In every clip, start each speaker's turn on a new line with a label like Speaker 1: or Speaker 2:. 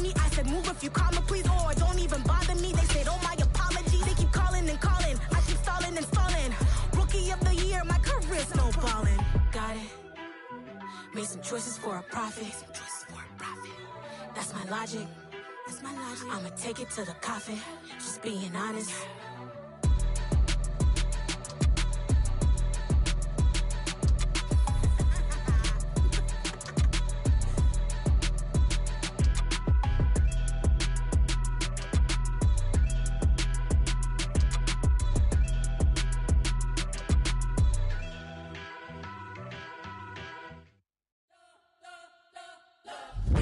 Speaker 1: me. I said, move if you call me, please, or don't even bother me. They said, oh, my apology. They keep calling and calling. I keep stalling and stalling. Rookie of the year, my career snowballing. Got it. Made some choices for a profit. That's my logic. I'ma take it to the coffin. Just being honest.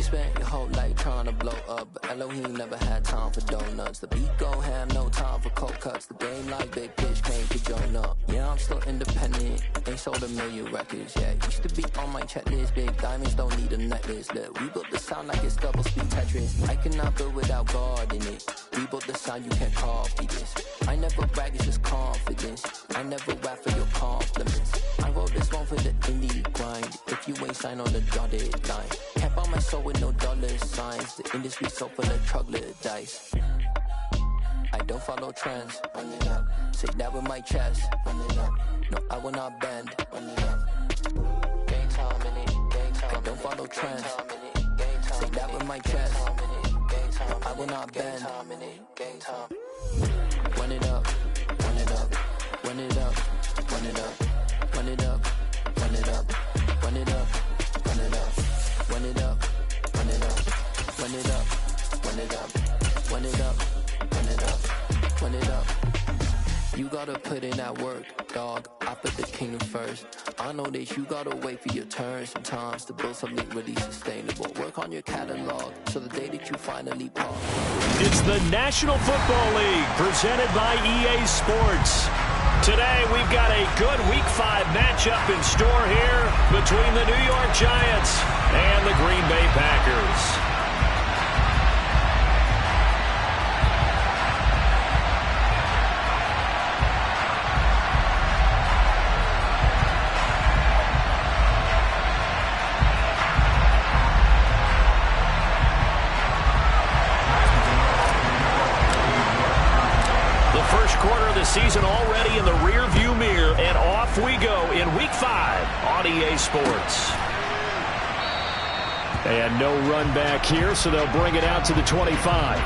Speaker 2: Spent your whole life trying to blow up, but Elohim never had time for donuts. The beat go ham, no time for cold cuts. The game like Big Pitch came to join up. Yeah, I'm still independent, ain't sold 1 million records yet. Used to be on my checklist, big diamonds don't need a necklace. Look, we built the sound like it's double speed Tetris. I cannot build without God in it. We built the sound, you can't copy this. I never brag, it's just confidence. I never rap for your compliments. I wrote this one for the indie grind. If you ain't signed on the dotted line, can't buy my soul with no dollar signs. The industry so full of troglodytes. I don't follow trends. Say that with my chest. No, I will not bend. Gang time in it. I don't follow trends. Say that with my chest. No, I will not bend. Run it up, run it up, run it up, run it up, run it up, run it up, run it up, run it up, run it up, run it up, run it up, run it up, run it up, run it up, run it up. You gotta put in that work, dog. I put the kingdom first. I know that you gotta wait for your turn sometimes to build something really sustainable. Work on your catalog so the day that you finally pop.
Speaker 3: It's the National Football League presented by EA Sports. Today we've got a good Week 5 matchup in store here between the New York Giants and the Green Bay Packers. Season already in the rear-view mirror, and off we go in Week 5 on EA Sports. And no run back here, so they'll bring it out to the 25.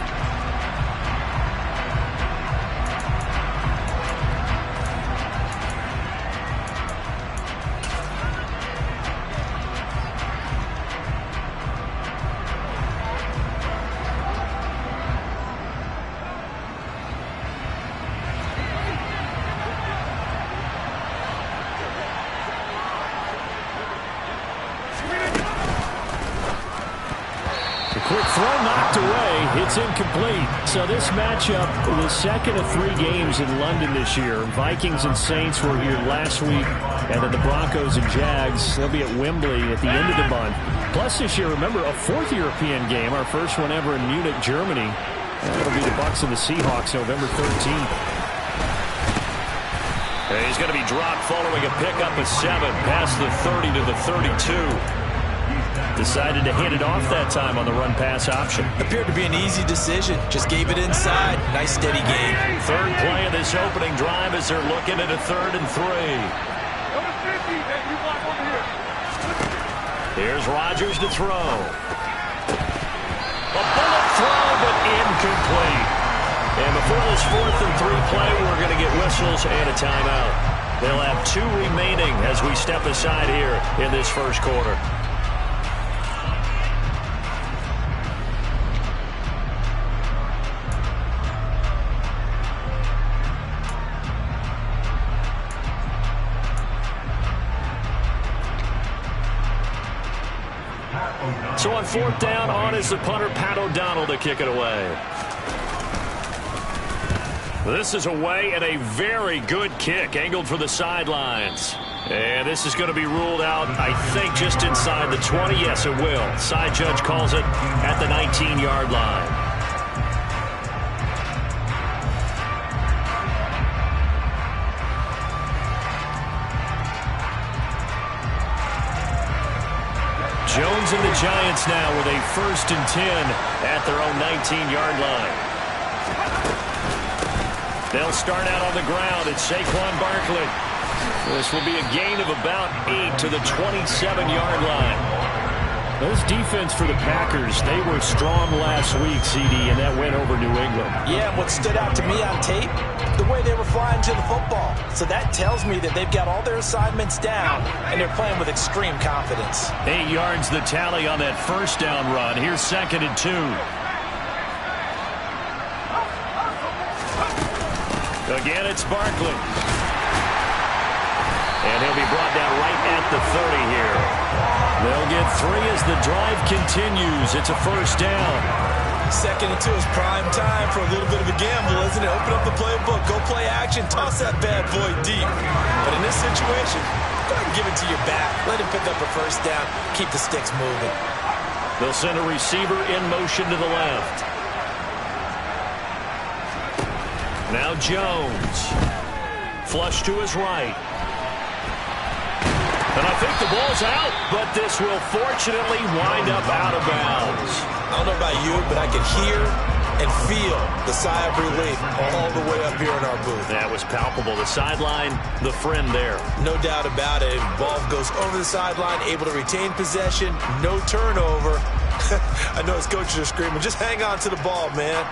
Speaker 3: Quick throw knocked away. It's incomplete. So this matchup, the second of 3 games in London this year. Vikings and Saints were here last week, and then the Broncos and Jags, they'll be at Wembley at the end of the month. Plus this year, remember, a 4th European game, our first one ever in Munich, Germany. That'll be the Bucs and the Seahawks November 13th. He's going to be dropped following a pickup of 7 past the 30 to the 32. Decided to hit it off that time on the run-pass option.
Speaker 4: Appeared to be an easy decision. Just gave it inside. Nice steady game.
Speaker 3: Third play of this opening drive as they're looking at a 3rd and 3. Here's Rodgers to throw. A bullet throw, but incomplete. And before this 4th and 3 play, we're going to get whistles and a timeout. They'll have 2 remaining as we step aside here in this first quarter. So on 4th down, on is the punter, Pat O'Donnell, to kick it away. This is away and a very good kick, angled for the sidelines. And this is going to be ruled out, I think, just inside the 20. Yes, it will. Side judge calls it at the 19-yard line. Jones and the Giants now with a 1st and 10 at their own 19-yard line. They'll start out on the ground. It's Saquon Barkley. This will be a gain of about 8 to the 27-yard line. Those defense for the Packers, they were strong last week, CD, and that went over New England.
Speaker 4: Yeah, what stood out to me on tape, the way they were flying to the football. So that tells me that they've got all their assignments down, and they're playing with extreme confidence.
Speaker 3: 8 yards the tally on that 1st down run. Here's 2nd and 2. Again, it's Barkley. And he'll be brought down right at the 30 here. They'll get 3 as the drive continues. It's a 1st down.
Speaker 4: 2nd and 2 is prime time for a little bit of a gamble, isn't it? Open up the playbook, go play action, toss that bad boy deep. But in this situation, go ahead and give it to your back. Let him pick up a 1st down. Keep the sticks moving.
Speaker 3: They'll send a receiver in motion to the left. Now Jones. Flush to his right. And I think the ball's out, but this will fortunately wind up out of bounds.
Speaker 4: I don't know about you, but I can hear and feel the sigh of relief all the way up here in our booth.
Speaker 3: That was palpable. The sideline, the friend there.
Speaker 4: No doubt about it. Ball goes over the sideline, able to retain possession, no turnover. I know his coaches are screaming, just hang on to the ball, man.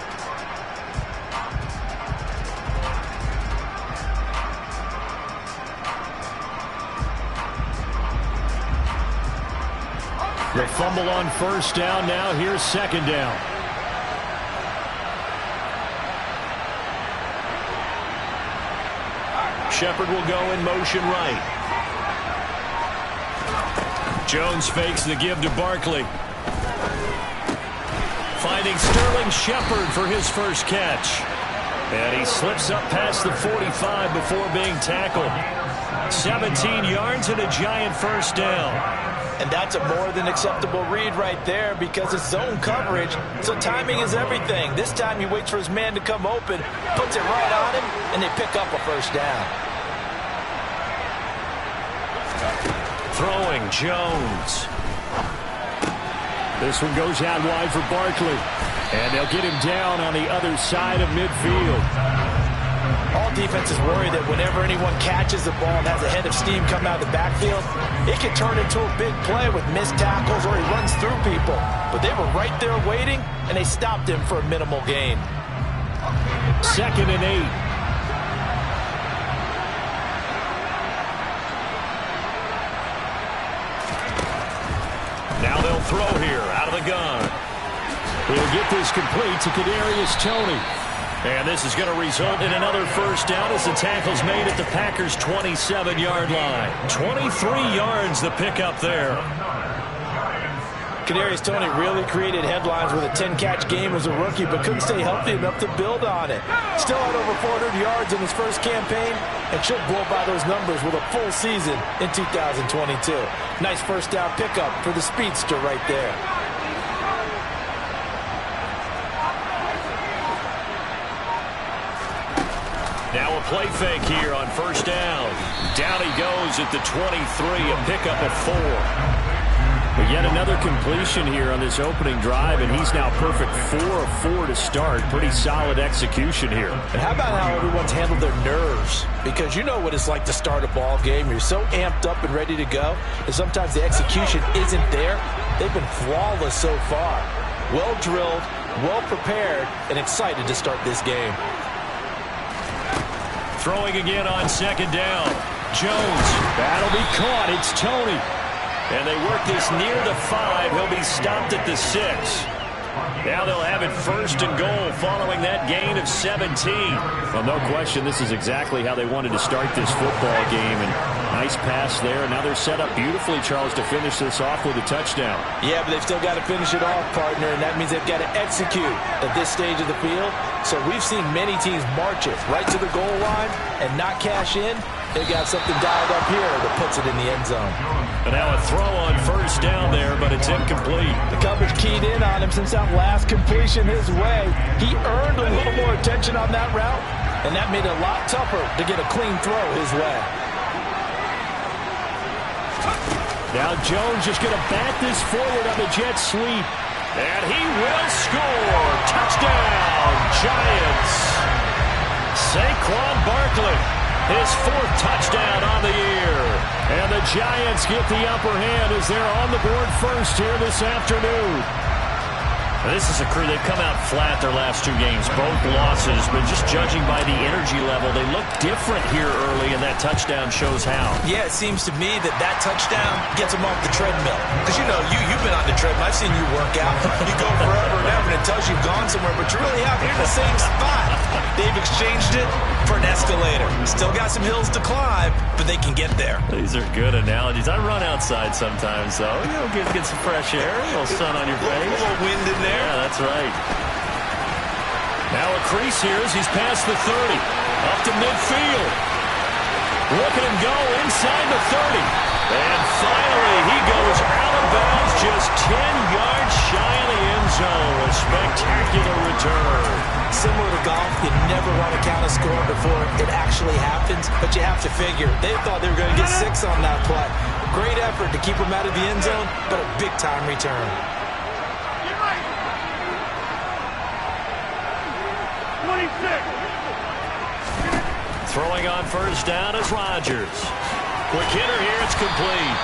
Speaker 3: The fumble on 1st down. Now here's 2nd down. Shepard will go in motion right. Jones fakes the give to Barkley. Finding Sterling Shepard for his 1st catch. And he slips up past the 45 before being tackled. 17 yards and a Giant 1st down.
Speaker 4: And that's a more than acceptable read right there because it's zone coverage, so timing is everything. This time he waits for his man to come open, puts it right on him, and they pick up a 1st down.
Speaker 3: Throwing Jones. This one goes out wide for Barkley. And they'll get him down on the other side of midfield.
Speaker 4: All defenses worry that whenever anyone catches the ball and has a head of steam coming out of the backfield, it can turn into a big play with missed tackles or he runs through people. But they were right there waiting, and they stopped him for a minimal gain.
Speaker 3: 2nd and 8. Now they'll throw here out of the gun. He'll get this complete to Kadarius Toney. And this is going to result in another 1st down as the tackle's made at the Packers' 27-yard line. 23 yards the pickup there.
Speaker 4: Kadarius Toney really created headlines with a 10-catch game as a rookie, but couldn't stay healthy enough to build on it. Still had over 400 yards in his 1st campaign and should blow by those numbers with a full season in 2022. Nice 1st down pickup for the speedster right there.
Speaker 3: Now a play fake here on 1st down. Down he goes at the 23, a pickup of 4. But yet another completion here on this opening drive, and he's now perfect 4 of 4 to start. Pretty solid execution here.
Speaker 4: And how about how everyone's handled their nerves? Because you know what it's like to start a ball game. You're so amped up and ready to go, and sometimes the execution isn't there. They've been flawless so far. Well drilled, well prepared, and excited to start this game.
Speaker 3: Throwing again on 2nd down. Jones. That'll be caught. It's Toney. And they work this near the 5. He'll be stopped at the 6. Now they'll have it 1st and goal following that gain of 17. Well, no question, this is exactly how they wanted to start this football game. And nice pass there. Now they're set up beautifully, Charles, to finish this off with a touchdown.
Speaker 4: Yeah, but they've still got to finish it off, partner, and that means they've got to execute at this stage of the field. So we've seen many teams march it right to the goal line and not cash in. They've got something dialed up here that puts it in the end zone.
Speaker 3: And now a throw on 1st down there, but it's incomplete.
Speaker 4: The coverage keyed in on him since that last completion his way. He earned a little more attention on that route, and that made it a lot tougher to get a clean throw his way.
Speaker 3: Now Jones just going to bat this forward on the jet sweep. And he will score. Touchdown, Giants. Saquon Barkley, his 4th touchdown on the year. And the Giants get the upper hand as they're on the board first here this afternoon.
Speaker 5: This is a crew. They've come out flat their last 2 games, both losses, but just judging by the energy level, they look different here early, and that touchdown shows how.
Speaker 4: Yeah, it seems to me that touchdown gets them off the treadmill. Because, you know, you've been on the treadmill. I've seen you work out. You go forever and ever, and it tells you you've gone somewhere, but you really haven't in the same spot. They've exchanged it for an escalator. Still got some hills to climb, but they can get there.
Speaker 5: These are good analogies. I run outside sometimes, though. You know, get some fresh air, a little sun on your face.
Speaker 4: A little wind in there.
Speaker 5: Yeah, that's right.
Speaker 3: Now a crease here as he's past the 30. Up to midfield. Look at him go inside the 30. And finally he goes out of bounds just 10 yards shy of the end zone. A spectacular return.
Speaker 4: Similar to golf, you never want to count a score before it actually happens, but you have to figure. They thought they were going to get 6 on that play. Great effort to keep them out of the end zone, but a big-time return.
Speaker 3: Throwing on first down is Rodgers. Quick hitter here, it's complete.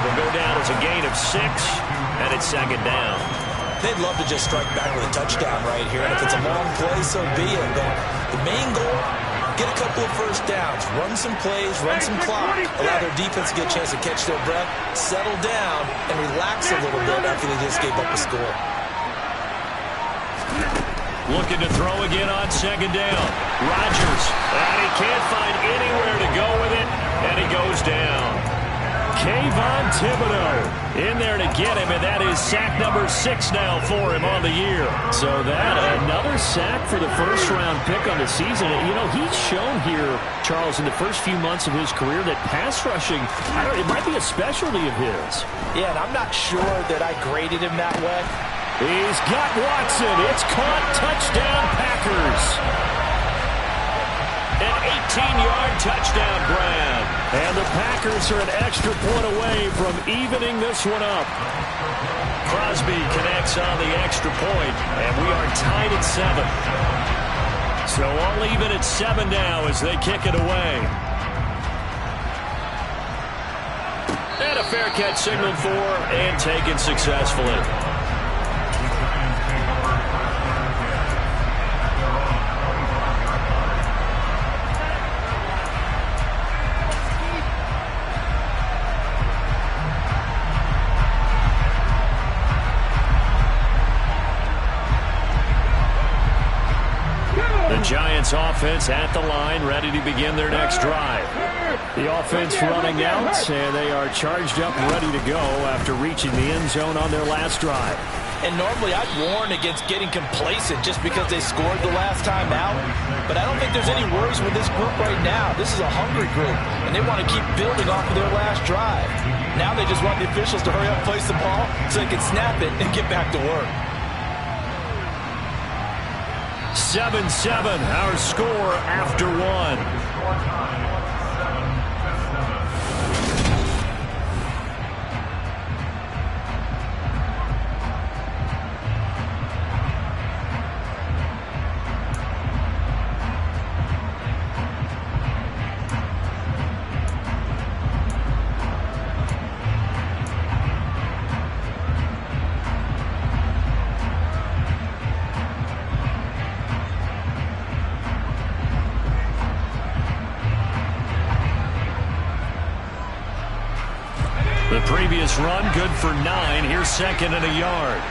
Speaker 3: Will go down as a gain of 6, and it's 2nd down.
Speaker 4: They'd love to just strike back with a touchdown right here, and if it's a long play, so be it. But the main goal, get a couple of first downs, run some plays, run some clock, allow their defense to get a chance to catch their breath, settle down, and relax a little bit after they just gave up a score.
Speaker 3: Looking to throw again on 2nd down. Rodgers, and he can't find anywhere to go with it, and he goes down. Kayvon Thibodeaux in there to get him, and that is sack number 6 now for him on the year. So that, another sack for the first-round pick on the season. You know, he's shown here, Charles, in the first few months of his career that pass rushing, it might be a specialty of his.
Speaker 4: Yeah, and I'm not sure that I graded him that way.
Speaker 3: He's got Watson. It's caught. Touchdown, Packers. An 18-yard touchdown grab. And the Packers are an extra point away from evening this one up. Crosby connects on the extra point, and we are tied at 7. So all even at 7 now as they kick it away. And a fair catch signaled for and taken successfully. Giants offense at the line, ready to begin their next drive. The offense running out, and they are charged up, ready to go after reaching the end zone on their last drive.
Speaker 4: And normally I'd warn against getting complacent just because they scored the last time out. But I don't think there's any worries with this group right now. This is a hungry group, and they want to keep building off of their last drive. Now they just want the officials to hurry up and place the ball so they can snap it and get back to work.
Speaker 3: 7-7, our score after 1. The previous run, good for 9. Here's 2nd and a yard.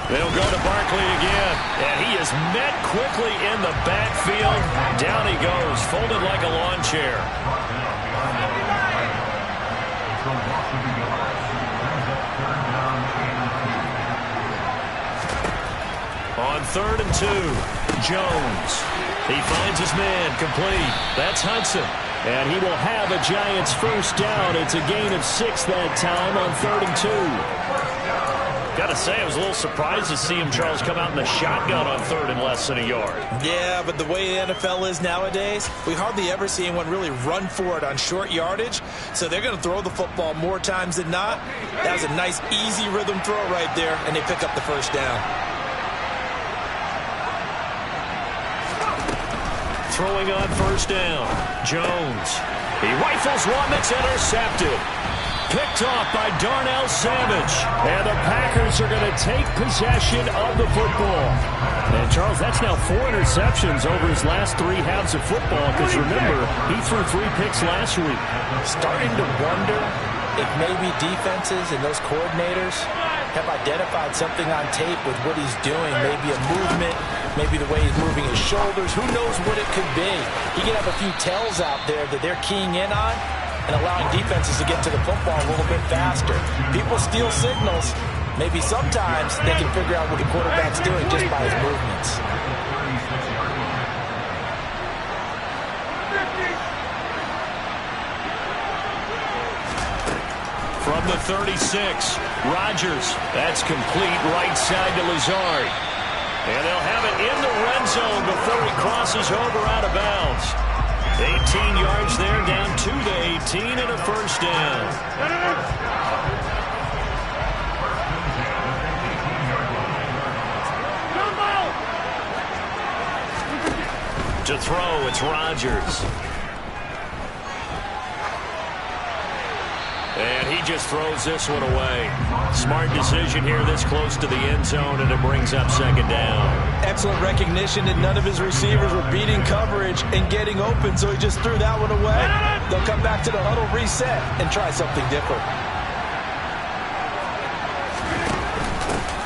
Speaker 3: They'll go to Barkley again, and he is met quickly in the backfield. Down he goes, folded like a lawn chair. On 3rd and 2, Jones. He finds his man, complete. That's Hudson. And he will have a Giants first down. It's a gain of 6 that time on 3rd and 2.
Speaker 5: Got to say, I was a little surprised to see him, Charles, come out in the shotgun on third and less than a yard.
Speaker 4: Yeah, but the way the NFL is nowadays, we hardly ever see anyone really run for it on short yardage. So they're going to throw the football more times than not. That was a nice, easy rhythm throw right there, and they pick up the first down.
Speaker 5: Throwing on first down, Jones. He rifles one that's intercepted. Picked off by Darnell Savage.
Speaker 3: And the Packers are going to take possession of the football. And, Charles, that's now 4 interceptions over his last 3 halves of football. Because, remember, he threw 3 picks last week.
Speaker 4: Starting to wonder if maybe defenses and those coordinators have identified something on tape with what he's doing. Maybe a movement, maybe the way he's moving his shoulders. Who knows what it could be? He could have a few tells out there that they're keying in on and allowing defenses to get to the football a little bit faster. People steal signals. Maybe sometimes they can figure out what the quarterback's doing just by his movements.
Speaker 5: From the 36, Rodgers. That's complete right side to Lazard. And they'll have it in the red zone before he crosses over out of bounds. 18 yards there, down 2 to 18 and a first down. To throw, it's Rodgers. And he just throws this one away. Smart decision here this close to the end zone, and it brings up second down.
Speaker 4: Excellent recognition that none of his receivers were beating coverage and getting open, so he just threw that one away. They'll come back to the huddle, reset, and try something different.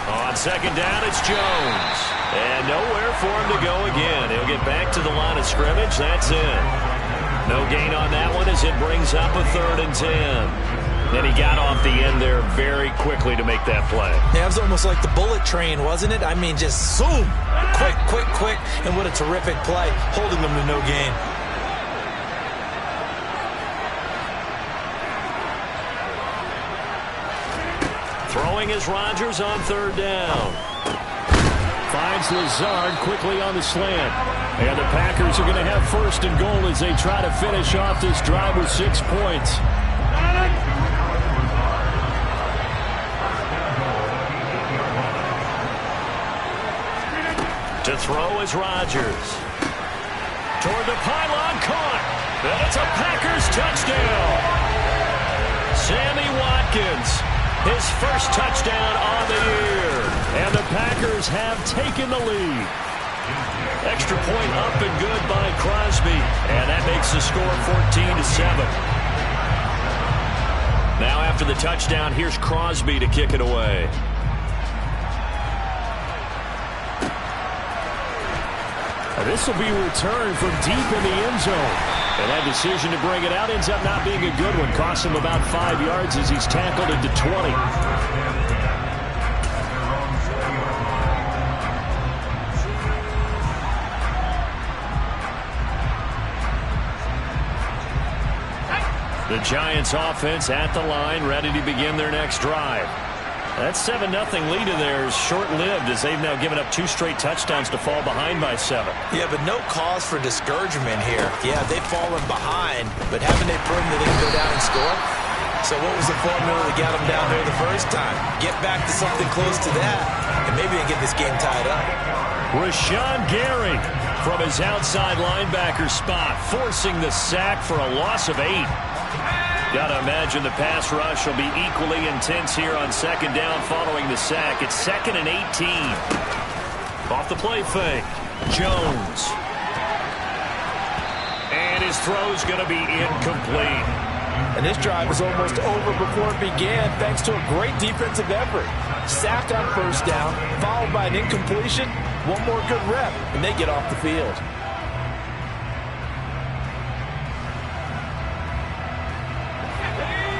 Speaker 5: On second down, it's Jones. And nowhere for him to go again. He'll get back to the line of scrimmage. That's it. No gain on that one as it brings up a 3rd and 10. Then he got off the end there very quickly to make that play.
Speaker 4: Yeah, it was almost like the bullet train, wasn't it? I mean, just zoom. Quick, quick, quick. And what a terrific play, holding them to no gain.
Speaker 5: Throwing is Rodgers on 3rd down.
Speaker 3: Finds Lazard quickly on the slant. And the Packers are going to have 1st and goal as they try to finish off this drive with 6 points.
Speaker 5: To throw is Rodgers. Toward the pylon, caught. And it's a Packers touchdown. Sammy Watkins, his first touchdown on the year.
Speaker 3: And the Packers have taken the lead.
Speaker 5: Extra point up and good by Crosby. And that makes the score 14-7. Now after the touchdown, here's Crosby to kick it away.
Speaker 3: This will be returned from deep in the end zone. And that decision to bring it out ends up not being a good one. Costs him about 5 yards as he's tackled into 20. The Giants offense at the line, ready to begin their next drive. That 7-0 lead of theirs short-lived as they've now given up 2 straight touchdowns to fall behind by 7.
Speaker 4: Yeah, but no cause for discouragement here. Yeah, they've fallen behind, but haven't they proven that they can go down and score? So what was the formula that got them down there the first time? Get back to something close to that, and maybe they get this game tied up.
Speaker 5: Rashawn Gary from his outside linebacker spot, forcing the sack for a loss of 8. Got to imagine the pass rush will be equally intense here on second down following the sack. It's 2nd and 18. Off the play fake, Jones. And his throw's going to be incomplete.
Speaker 4: And this drive was almost over before it began thanks to a great defensive effort. Sack on first down, followed by an incompletion. One more good rep, and they get off the field.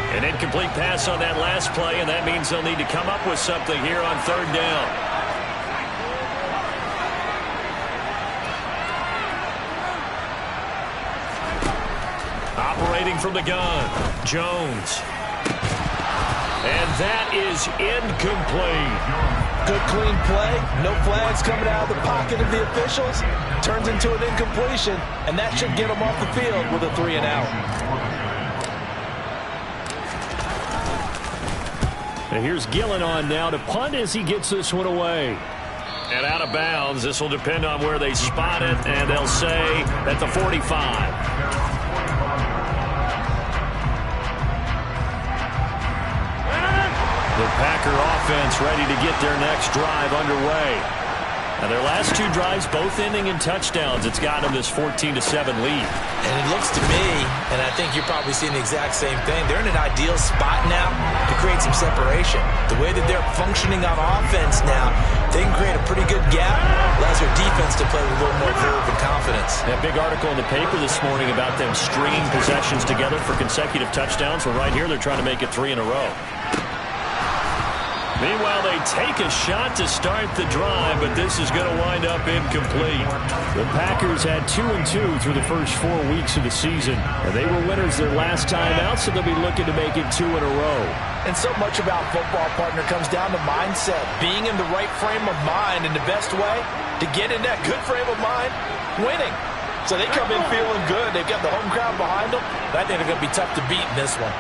Speaker 5: An incomplete pass on that last play, and that means they'll need to come up with something here on 3rd down. Operating from the gun, Jones. And that is incomplete.
Speaker 4: Good clean play. No flags coming out of the pocket of the officials. Turns into an incompletion, and that should get them off the field with a 3 and out.
Speaker 3: And here's Gillen on now to punt as he gets this one away.
Speaker 5: And out of bounds. This will depend on where they spot it, and they'll say at the 45. The Packer offense ready to get their next drive underway. Now their last 2 drives both ending in touchdowns. It's got them this 14-7 lead.
Speaker 4: And it looks to me, and I think you're probably seeing the exact same thing, they're in an ideal spot now to create some separation. The way that they're functioning on offense now, they can create a pretty good gap. Allows their defense to play with a little more verve and confidence.
Speaker 3: That big article in the paper this morning about them stringing possessions together for consecutive touchdowns. Well, right here they're trying to make it 3 in a row.
Speaker 5: Meanwhile, they take a shot to start the drive, but this is going to wind up incomplete.
Speaker 3: The Packers had 2-2 through the first 4 weeks of the season, and they were winners their last time out, so they'll be looking to make it 2 in a row.
Speaker 4: And so much about football, partner, comes down to mindset. Being in the right frame of mind, and the best way to get in that good frame of mind, winning. So they come in feeling good. They've got the home crowd behind them. I think they're going to be tough to beat in this one.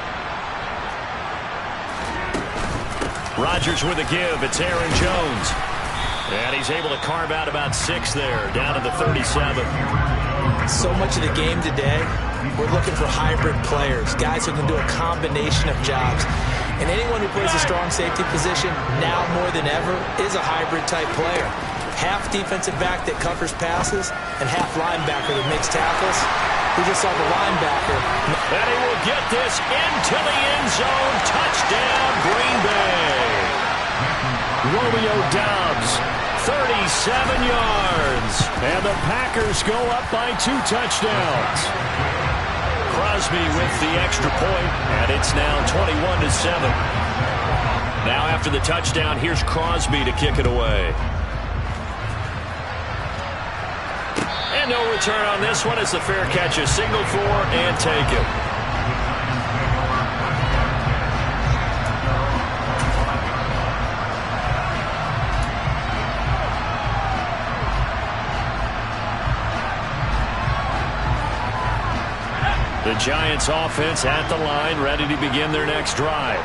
Speaker 5: Rodgers with a give. It's Aaron Jones. And he's able to carve out about 6 there, down to the 37.
Speaker 4: So much of the game today, we're looking for hybrid players, guys who can do a combination of jobs. And anyone who plays a strong safety position, now more than ever, is a hybrid-type player. Half defensive back that covers passes, and half linebacker that makes tackles. We just saw the linebacker.
Speaker 5: And he will get this into the end zone. Touchdown, Green Bay.
Speaker 3: Romeo Doubs, 37 yards. And the Packers go up by 2 touchdowns.
Speaker 5: Crosby with the extra point, and it's now 21-7. Now after the touchdown, here's Crosby to kick it away. And no return on this one as the fair catch is signaled for and taken. The Giants offense at the line, ready to begin their next drive.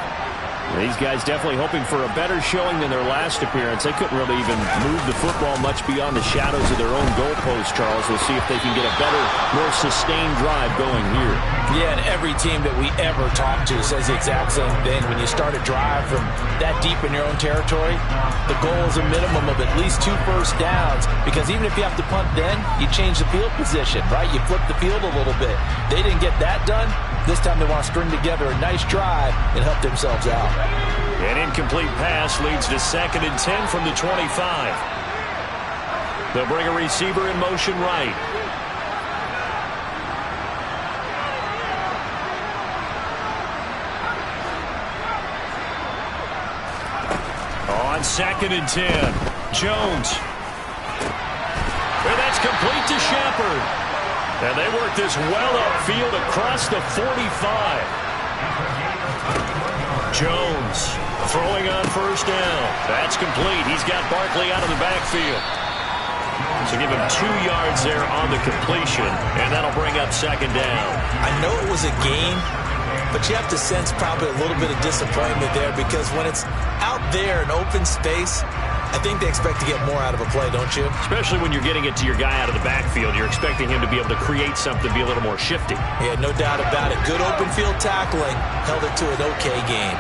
Speaker 3: These guys definitely hoping for a better showing than their last appearance. They couldn't really even move the football much beyond the shadows of their own goalpost, Charles. We'll see if they can get a better, more sustained drive going here.
Speaker 4: Yeah, and every team that we ever talk to says the exact same thing. When you start a drive from that deep in your own territory, the goal is a minimum of at least 2 first downs, because even if you have to punt then, you change the field position, right? You flip the field a little bit. They didn't get that done. This time they want to string together a nice drive and help themselves out.
Speaker 5: An incomplete pass leads to 2nd and 10 from the 25. They'll bring a receiver in motion right. On 2nd and 10, Jones. And that's complete to Shepard. And they work this well upfield across the 45. Jones throwing on first down. That's complete. He's got Barkley out of the backfield. So give him 2 yards there on the completion, and that'll bring up 2nd down.
Speaker 4: I know it was a game, but you have to sense probably a little bit of disappointment there, because when it's out there in open space, I think they expect to get more out of a play, don't you?
Speaker 5: Especially when you're getting it to your guy out of the backfield. You're expecting him to be able to create something, be a little more shifty.
Speaker 4: Yeah, no doubt about it. Good open field tackling. Held it to an okay game.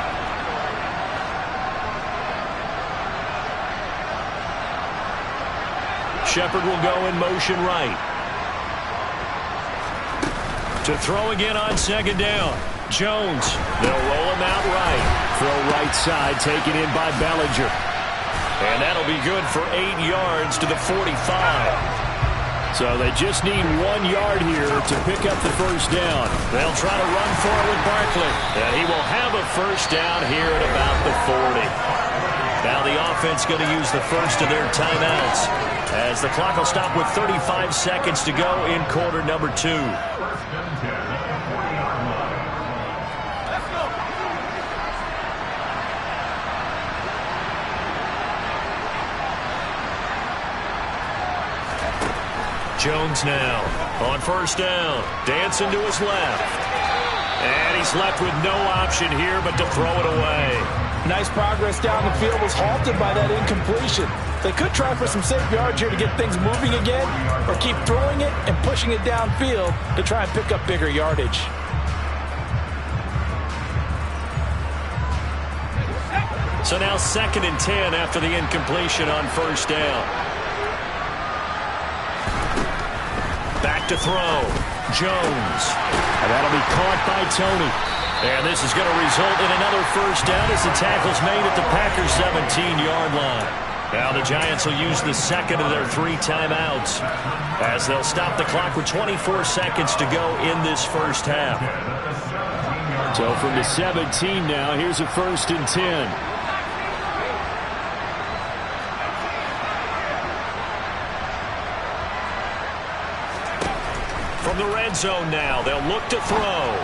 Speaker 5: Shepard will go in motion right. To throw again on 2nd down. Jones. They'll roll him out right.
Speaker 3: Throw right side, taken in by Bellinger.
Speaker 5: And that'll be good for 8 yards to the 45.
Speaker 3: So they just need 1 yard here to pick up the first down.
Speaker 5: They'll try to run for it with Barkley. And he will have a first down here at about the 40. Now the offense going to use the first of their timeouts, as the clock will stop with 35 seconds to go in quarter number 2. Jones now on first down. Dancing to his left. And he's left with no option here but to throw it away.
Speaker 4: Nice progress down the field, was halted by that incompletion. They could try for some safe yards here to get things moving again, or keep throwing it and pushing it downfield to try and pick up bigger yardage.
Speaker 5: So now 2nd and 10 after the incompletion on first down. Back to throw. Jones.
Speaker 3: And that'll be caught by Tony.
Speaker 5: And this is going to result in another first down as the tackle's made at the Packers' 17-yard line. Now the Giants will use the second of their 3 timeouts as they'll stop the clock with 24 seconds to go in this first half.
Speaker 3: So from the 17 now, here's a 1st and 10.
Speaker 5: From the red zone now, they'll look to throw.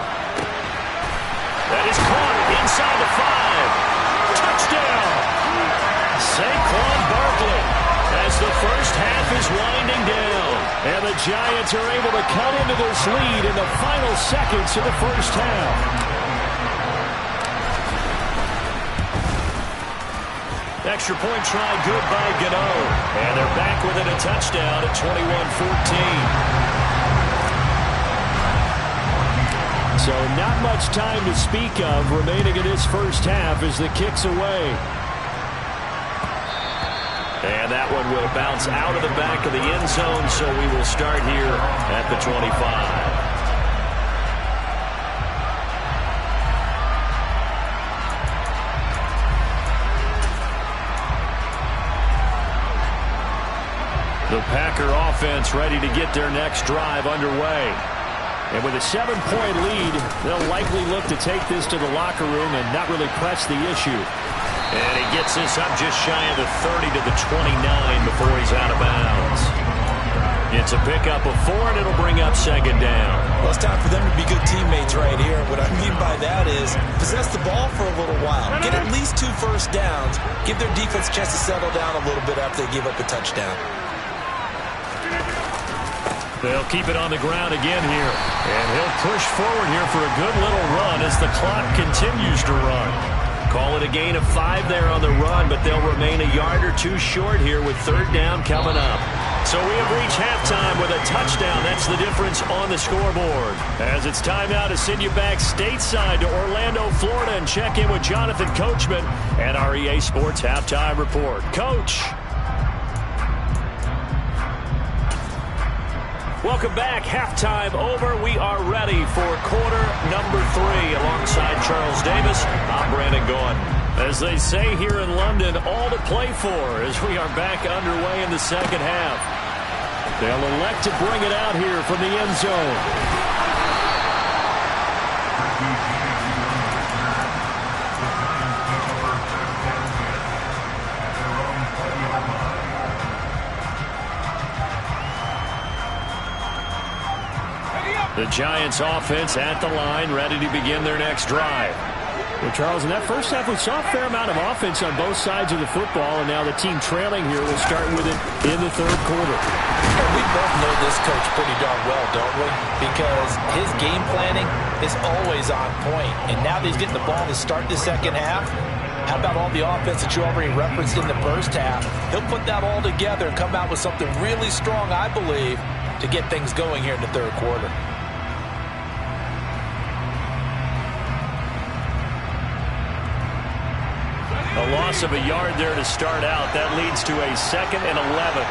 Speaker 5: That is caught inside the 5. Touchdown! Saquon Barkley as the first half is winding down.
Speaker 3: And the Giants are able to cut into this lead in the final seconds of the first half.
Speaker 5: Extra point try good by Gano. And they're back within a touchdown at 21-14.
Speaker 3: So not much time to speak of remaining in this first half as the kick's away.
Speaker 5: And that one will bounce out of the back of the end zone, so we will start here at the 25. The Packer offense ready to get their next drive underway.
Speaker 3: And with a 7-point lead, they'll likely look to take this to the locker room and not really press the issue.
Speaker 5: And he gets this up just shy of the 30 to the 29 before he's out of bounds. It's a pickup of 4, and it'll bring up 2nd down.
Speaker 4: Well, it's time for them to be good teammates right here. What I mean by that is possess the ball for a little while. Get at least 2 first downs. Give their defense a chance to settle down a little bit after they give up a touchdown.
Speaker 5: They'll keep it on the ground again here. And he'll push forward here for a good little run as the clock continues to run. Call it a gain of 5 there on the run, but they'll remain a yard or 2 short here with 3rd down coming up. So we have reached halftime with a touchdown. That's the difference on the scoreboard. As it's time now to send you back stateside to Orlando, Florida, and check in with Jonathan Coachman and our EA Sports Halftime Report. Coach. Welcome back. Halftime over. We are ready for quarter number 3. Alongside Charles Davis, I'm Brandon Gaudin. As they say here in London, all to play for as we are back underway in the second half. They'll elect to bring it out here from the end zone. The Giants offense at the line, ready to begin their next drive.
Speaker 3: Well, Charles, in that first half, we saw a fair amount of offense on both sides of the football, and now the team trailing here will start with it in the 3rd quarter.
Speaker 4: And we both know this coach pretty darn well, don't we? Because his game planning is always on point. And now that he's getting the ball to start the second half, how about all the offense that you already referenced in the first half? He'll put that all together and come out with something really strong, I believe, to get things going here in the 3rd quarter.
Speaker 5: A loss of a yard there to start out. That leads to a 2nd and 11.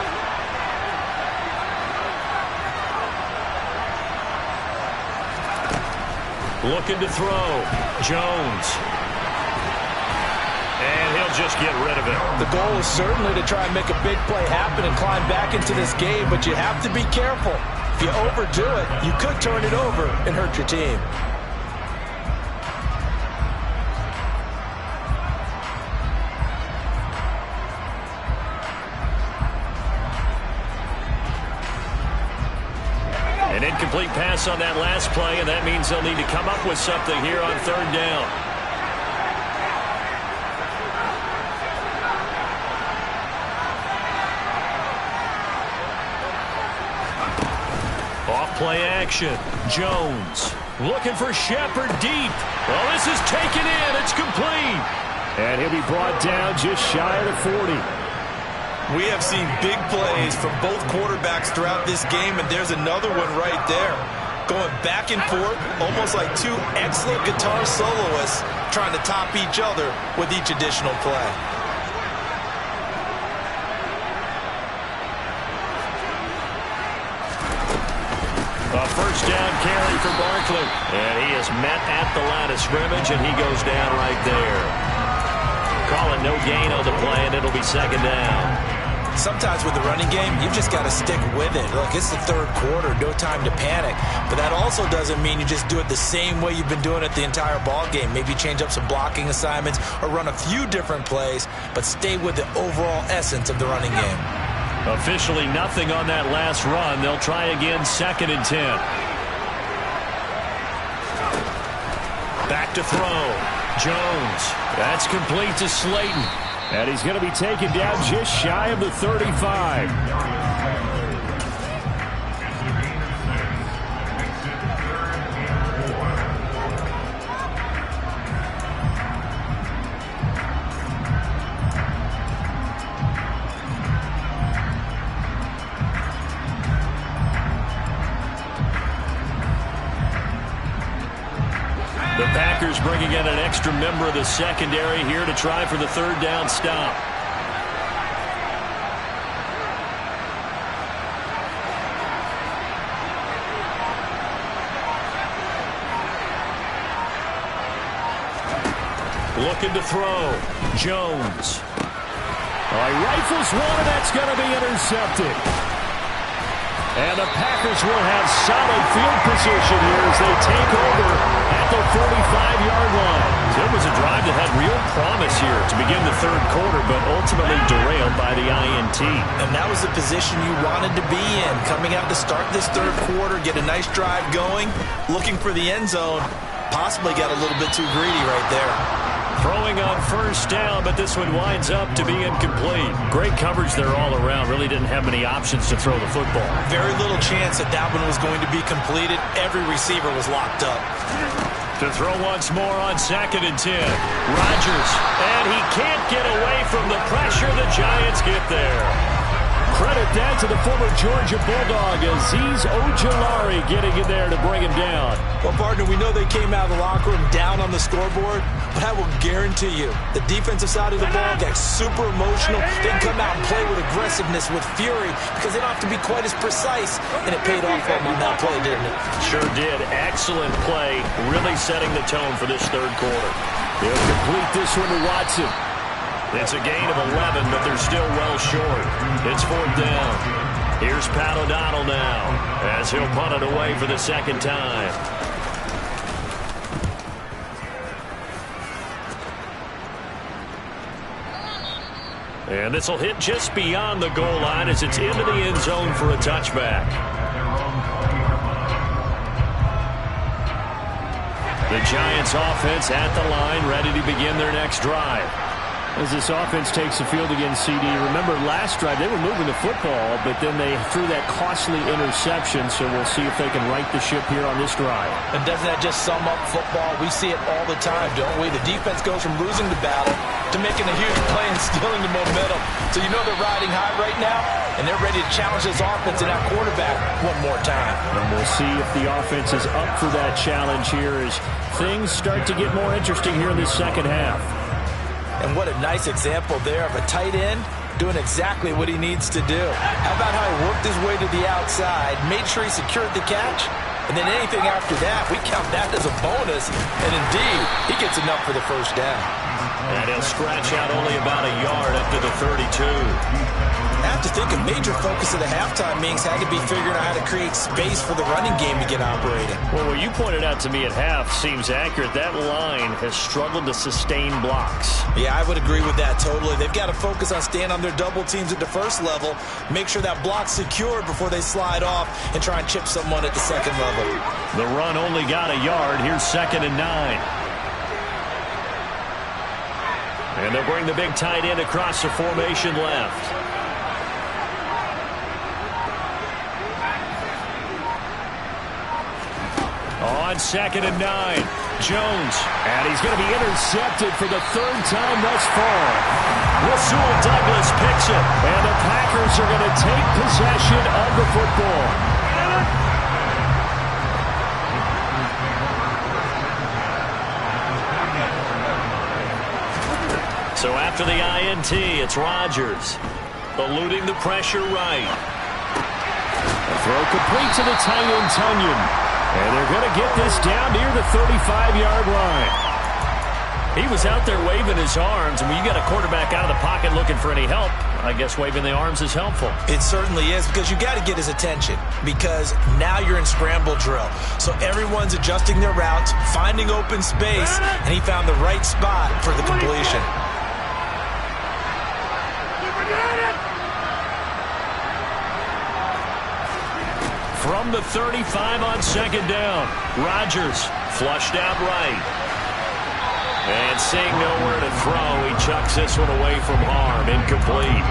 Speaker 5: Looking to throw. Jones. And he'll just get rid of it.
Speaker 4: The goal is certainly to try and make a big play happen and climb back into this game, but you have to be careful. If you overdo it, you could turn it over and hurt your team.
Speaker 5: An incomplete pass on that last play, and that means they'll need to come up with something here on 3rd down. Play action. Jones looking for Shepard deep. Well, this is taken in. It's complete.
Speaker 3: And he'll be brought down just shy of the 40.
Speaker 4: We have seen big plays from both quarterbacks throughout this game, and there's another one right there. Going back and forth, almost like two excellent guitar soloists trying to top each other with each additional play.
Speaker 5: A first down carry for Barkley. And he is met at the line of scrimmage, and he goes down right there. Calling no gain on the play, and it'll be second down.
Speaker 4: Sometimes with the running game, you've just got to stick with it. Look, it's the third quarter, no time to panic. But that also doesn't mean you just do it the same way you've been doing it the entire ball game. Maybe change up some blocking assignments or run a few different plays, but stay with the overall essence of the running game.
Speaker 5: Officially nothing on that last run. They'll try again, 2nd and 10. Back to throw. Jones. That's complete to Slayton.
Speaker 3: And he's going to be taken down just shy of the 35.
Speaker 5: The Packers bringing in an extra member of the secondary here to try for the third down stop. Looking to throw. Jones.
Speaker 3: Rifles one, and that's going to be intercepted. And the Packers will have solid field position here as they take over at the 45-yard line.
Speaker 5: It was a drive that had real promise here to begin the third quarter, but ultimately derailed by the INT.
Speaker 4: And that was the position you wanted to be in. Coming out to start this third quarter, get a nice drive going, looking for the end zone. Possibly got a little bit too greedy right there.
Speaker 5: Throwing on first down, but this one winds up to be incomplete. Great coverage there all around. Really didn't have many options to throw the football.
Speaker 4: Very little chance that that one was going to be completed. Every receiver was locked up.
Speaker 5: To throw once more on 2nd and 10. Rodgers, and he can't get away from the pressure. The Giants get there.
Speaker 3: Credit that to the former Georgia Bulldog, Azeez Ojulari, getting in there to bring him down.
Speaker 4: Well, partner, we know they came out of the locker room down on the scoreboard, but I will guarantee you the defensive side of the ball got super emotional. They can come out and play with aggressiveness, with fury, because they don't have to be quite as precise, and it paid off for them on that play, didn't it?
Speaker 5: Sure did. Excellent play, really setting the tone for this third quarter.
Speaker 3: They'll complete this one to Watson.
Speaker 5: It's a gain of 11, but they're still well short. It's 4th down. Here's Pat O'Donnell now, as he'll punt it away for the second time. And this will hit just beyond the goal line as it's into the end zone for a touchback. The Giants offense at the line, ready to begin their next drive.
Speaker 3: As this offense takes the field against CD, remember last drive they were moving the football, but then they threw that costly interception, so we'll see if they can right the ship here on this drive.
Speaker 4: And doesn't that just sum up football? We see it all the time, don't we? The defense goes from losing the battle to making a huge play and stealing the momentum. So you know they're riding high right now, and they're ready to challenge this offense and that quarterback one more time.
Speaker 3: And we'll see if the offense is up for that challenge here as things start to get more interesting here in the second half.
Speaker 4: And what a nice example there of a tight end doing exactly what he needs to do. How about how he worked his way to the outside, made sure he secured the catch, and then anything after that, we count that as a bonus. And indeed, he gets enough for the first down.
Speaker 5: And he'll scratch out only about a yard up to the 32.
Speaker 4: I have to think a major focus of the halftime meetings had to be figuring out how to create space for the running game to get operating.
Speaker 5: Well, what you pointed out to me at half seems accurate. That line has struggled to sustain blocks.
Speaker 4: Yeah, I would agree with that totally. They've got to focus on staying on their double teams at the first level, make sure that block's secured before they slide off and try and chip someone at the second level.
Speaker 5: The run only got a yard. Here's 2nd and 9. And they'll bring the big tight end across the formation left. On 2nd and 9, Jones.
Speaker 3: And he's going to be intercepted for the 3rd time thus far.
Speaker 5: Rasul Douglas picks it.
Speaker 3: And the Packers are going to take possession of the football.
Speaker 5: So after the INT, it's Rodgers. Eluding the pressure right.
Speaker 3: A throw complete to the tight end, Tunyon. And they're going to get this down near the 35-yard line.
Speaker 5: He was out there waving his arms, and when you got a quarterback out of the pocket looking for any help, I guess waving the arms is helpful.
Speaker 4: It certainly is, because you got to get his attention, because now you're in scramble drill. So everyone's adjusting their routes, finding open space, and he found the right spot for the completion.
Speaker 5: From the 35 on 2nd down, Rodgers flushed out right. And seeing nowhere to throw, he chucks this one away from harm. Incomplete.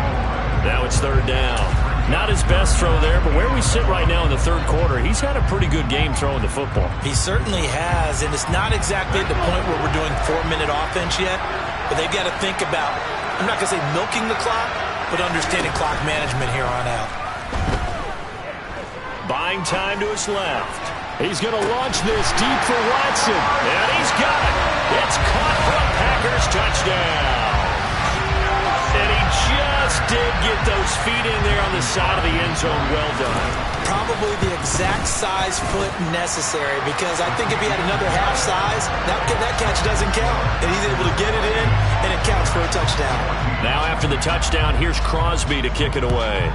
Speaker 5: Now it's 3rd down. Not his best throw there, but where we sit right now in the 3rd quarter, he's had a pretty good game throwing the football.
Speaker 4: He certainly has, and it's not exactly at the point where we're doing 4-minute offense yet, but they've got to think about, I'm not going to say milking the clock, but understanding clock management here on out.
Speaker 5: Buying time to his left.
Speaker 3: He's going to launch this deep for Watson.
Speaker 5: And he's got it. It's caught for a Packers touchdown. And he just did get those feet in there on the side of the end zone. Well done.
Speaker 4: Probably the exact size foot necessary, because I think if he had another half size, that catch doesn't count. And he's able to get it in, and it counts for a touchdown.
Speaker 5: Now after the touchdown, here's Crosby to kick it away.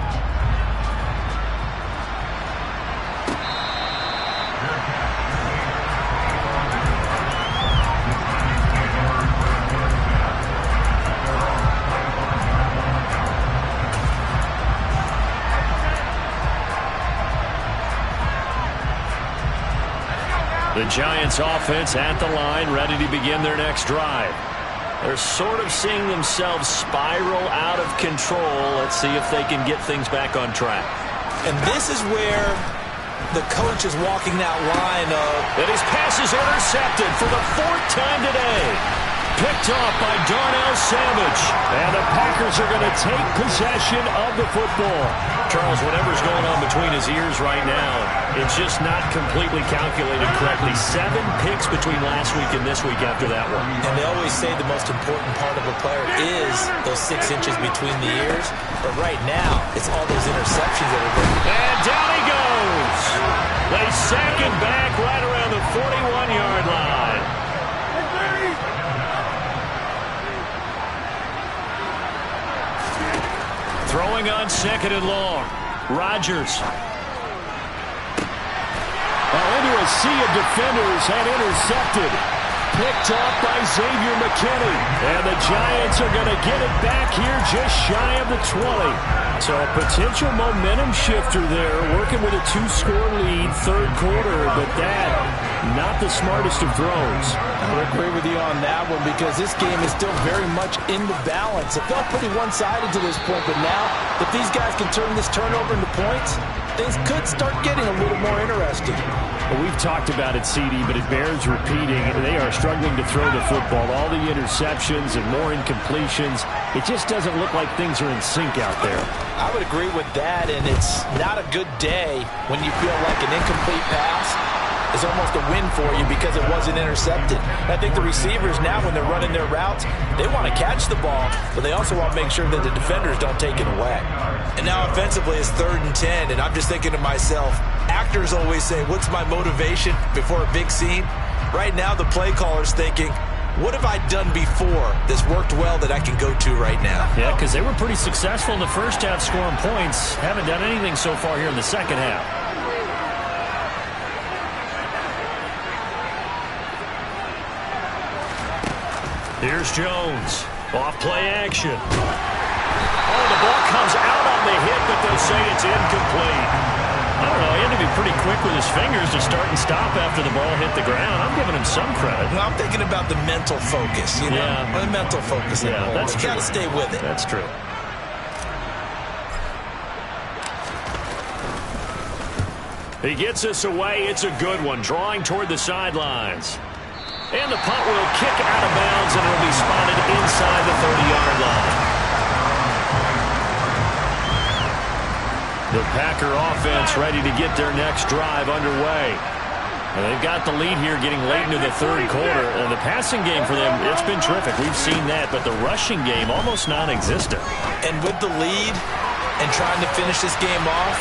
Speaker 5: The Giants offense at the line, ready to begin their next drive. They're sort of seeing themselves spiral out of control. Let's see if they can get things back on track.
Speaker 4: And this is where the coach is walking that line of...
Speaker 5: And his pass is intercepted for the 4th time today. Picked off by Darnell Savage.
Speaker 3: And the Packers are going to take possession of the football.
Speaker 5: Charles, whatever's going on between his ears right now, it's just not completely calculated correctly. 7 picks between last week and this week after that one.
Speaker 4: And they always say the most important part of a player is those 6 inches between the ears. But right now, it's all those interceptions that are there.
Speaker 5: And down he goes. They sack him back right around the 41-yard line. Throwing on 2nd and long. Rodgers.
Speaker 3: Well, into a sea of defenders and intercepted. Picked off by Xavier McKinney. And the Giants are going to get it back here just shy of the 20. So a potential momentum shifter there, working with a 2-score lead, 3rd quarter, but that, not the smartest of throws.
Speaker 4: I would agree with you on that one, because this game is still very much in the balance. It felt pretty one-sided to this point, but now, if these guys can turn this turnover into points, things could start getting a little more interesting.
Speaker 3: Well, we've talked about it, CD, but it bears repeating. They are struggling to throw the football. All the interceptions and more incompletions. It just doesn't look like things are in sync out there.
Speaker 4: I would agree with that, and it's not a good day when you feel like an incomplete pass is almost a win for you because it wasn't intercepted. I think the receivers now, when they're running their routes, they want to catch the ball, but they also want to make sure that the defenders don't take it away. And now offensively it's 3rd and 10, and I'm just thinking to myself, actors always say, what's my motivation before a big scene? Right now the play caller's thinking, what have I done before that's worked well that I can go to right now?
Speaker 5: Yeah, because they were pretty successful in the first half scoring points. Haven't done anything so far here in the second half. Here's Jones. Off play action. Oh, the ball comes out on the hit, but they'll say it's incomplete. I don't know. He had to be pretty quick with his fingers to start and stop after the ball hit the ground. I'm giving him some credit.
Speaker 4: Well, I'm thinking about the mental focus, you know?
Speaker 5: Yeah.
Speaker 4: The mental focus.
Speaker 5: Yeah, that's true.
Speaker 4: You got to stay with it.
Speaker 5: That's true.
Speaker 3: He gets us away. It's a good one, drawing toward the sidelines. And the punt will kick out of bounds, and it'll be spotted inside the 30-yard line. The Packer offense ready to get their next drive underway. And they've got the lead here getting late into the third quarter. And the passing game for them, it's been terrific. We've seen that, but the rushing game almost non-existent.
Speaker 4: And with the lead and trying to finish this game off,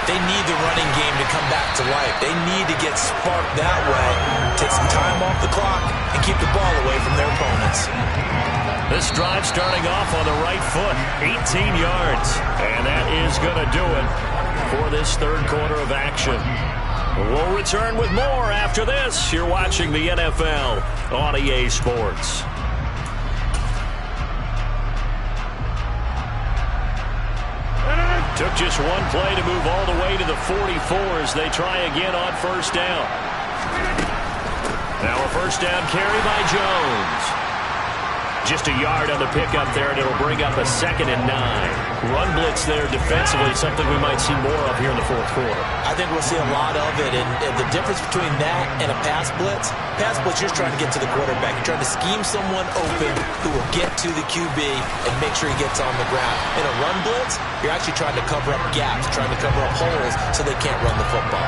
Speaker 4: they need the running game to come back to life. They need to get sparked that way, take some time off the clock, and keep the ball away from their opponents.
Speaker 3: This drive starting off on the right foot, 18 yards. And that is going to do it for this third quarter of action. We'll return with more after this. You're watching the NFL on EA Sports. Took just one play to move all the way to the 44 as they try again on first down. Now a first down carry by Jones. Just a yard on the pickup there, and it'll bring up a 2nd and 9. Run blitz there defensively, something we might see more of here in the fourth quarter.
Speaker 4: I think we'll see a lot of it, and the difference between that and a pass blitz, you're just trying to get to the quarterback. You're trying to scheme someone open who will get to the QB and make sure he gets on the ground. In a run blitz, you're actually trying to cover up gaps, trying to cover up holes so they can't run the football.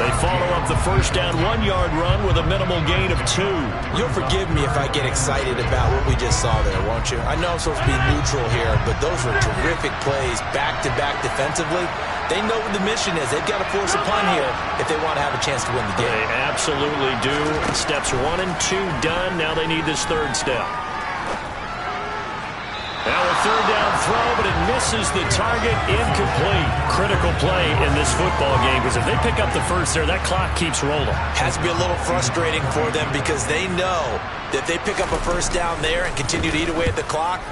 Speaker 3: They follow up the first down 1-yard run with a minimal gain of 2.
Speaker 4: You'll forgive me if I get excited about what we just saw there, won't you? I know I'm supposed to be neutral here, but those were terrific plays back-to-back defensively. They know what the mission is. They've got to force a punt here if they want to have a chance to win the game.
Speaker 3: They absolutely do. Steps 1 and 2 done. Now they need this third step. Now a third down throw, but it misses the target. Incomplete. Critical play in this football game, because if they pick up the first there, that clock keeps rolling.
Speaker 4: Has to be a little frustrating for them because they know that if they pick up a first down there and continue to eat away at the clock,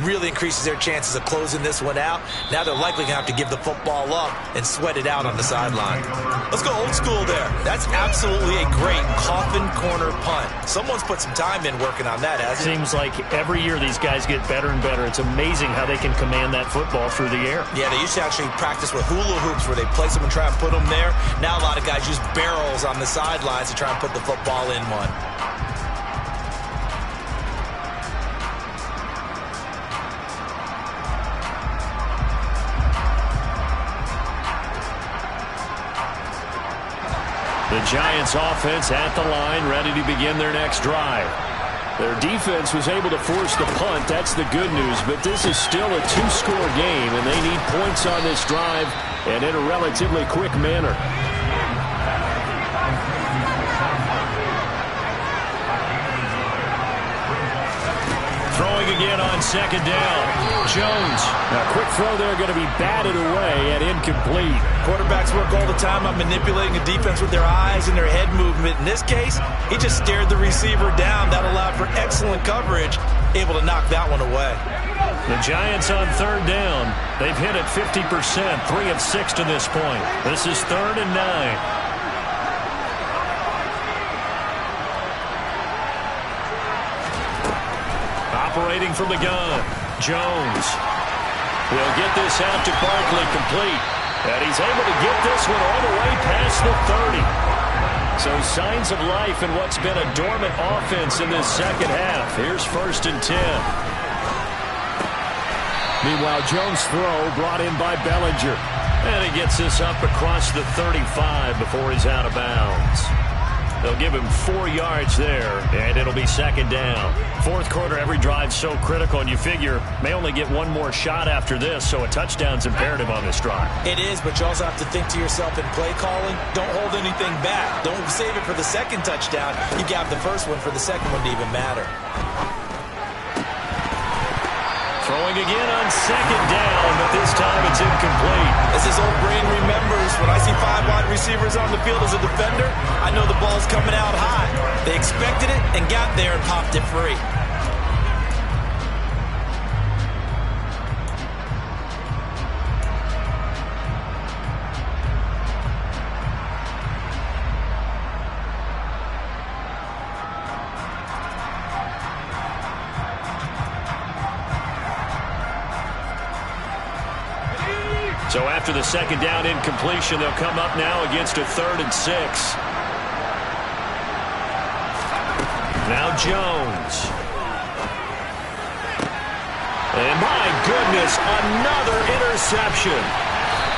Speaker 4: really increases their chances of closing this one out. Now they're likely going to have to give the football up and sweat it out on the sideline. Let's go old school there. That's absolutely a great coffin corner punt. Someone's put some time in working on that, hasn't it?
Speaker 3: Seems like every year these guys get better and better. It's amazing how they can command that football through the air.
Speaker 4: Yeah, they used to actually practice with hula hoops where they place them and try and put them there. Now a lot of guys use barrels on the sidelines to try and put the football in one.
Speaker 3: The Giants offense at the line, ready to begin their next drive. Their defense was able to force the punt. That's the good news, but this is still a 2-score game, and they need points on this drive and in a relatively quick manner. Throwing again on second down. Jones. Now, quick throw there, going to be batted away and incomplete.
Speaker 4: Quarterbacks work all the time on manipulating a defense with their eyes and their head movement. In this case, he just stared the receiver down. That allowed for excellent coverage, able to knock that one away.
Speaker 3: The Giants on third down. They've hit it 50%, 3 of 6 to this point. This is 3rd and 9. Operating from the gun, Jones will get this out to Barkley, complete. And he's able to get this one all the way past the 30. So signs of life in what's been a dormant offense in this second half. Here's 1st and 10. Meanwhile, Jones' throw brought in by Bellinger. And he gets this up across the 35 before he's out of bounds. They'll give him 4 yards there, and it'll be 2nd down. Fourth quarter, every drive's so critical, and you figure may only get one more shot after this, so a touchdown's imperative on this drive.
Speaker 4: It is, but you also have to think to yourself in play calling, don't hold anything back. Don't save it for the second touchdown. You got the first one for the second one to even matter.
Speaker 3: Throwing again on 2nd down, but this time it's incomplete.
Speaker 4: As his old brain remembers, when I see 5 wide receivers on the field as a defender, I know the ball's coming out high. They expected it and got there and popped it free.
Speaker 5: So after the second down incompletion, they'll come up now against a 3rd and 6. Now Jones. And my goodness, another interception.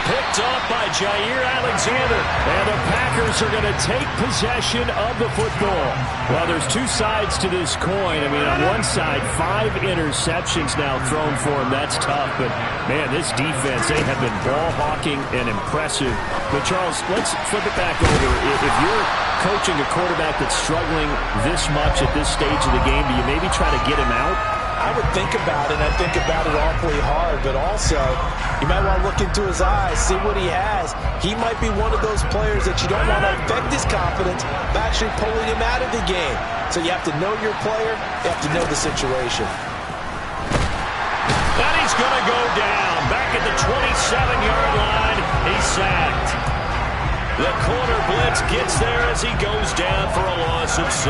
Speaker 5: Picked off by Jair Alexander.
Speaker 3: And the Packers are going to take possession of the football. Well, there's two sides to this coin. I mean, on one side, 5 interceptions now thrown for him. That's tough. But, man, this defense, they have been ball hawking and impressive. But, Charles, let's flip it back over. If you're coaching a quarterback that's struggling this much at this stage of the game, do you maybe try to get him out?
Speaker 4: I would think about it, and I think about it awfully hard, but also you might want to look into his eyes, see what he has. He might be one of those players that you don't want to affect his confidence by actually pulling him out of the game. So you have to know your player, you have to know the situation.
Speaker 5: And he's going to go down. Back at the 27-yard line, he's sacked. The corner blitz gets there as he goes down for a loss of 7.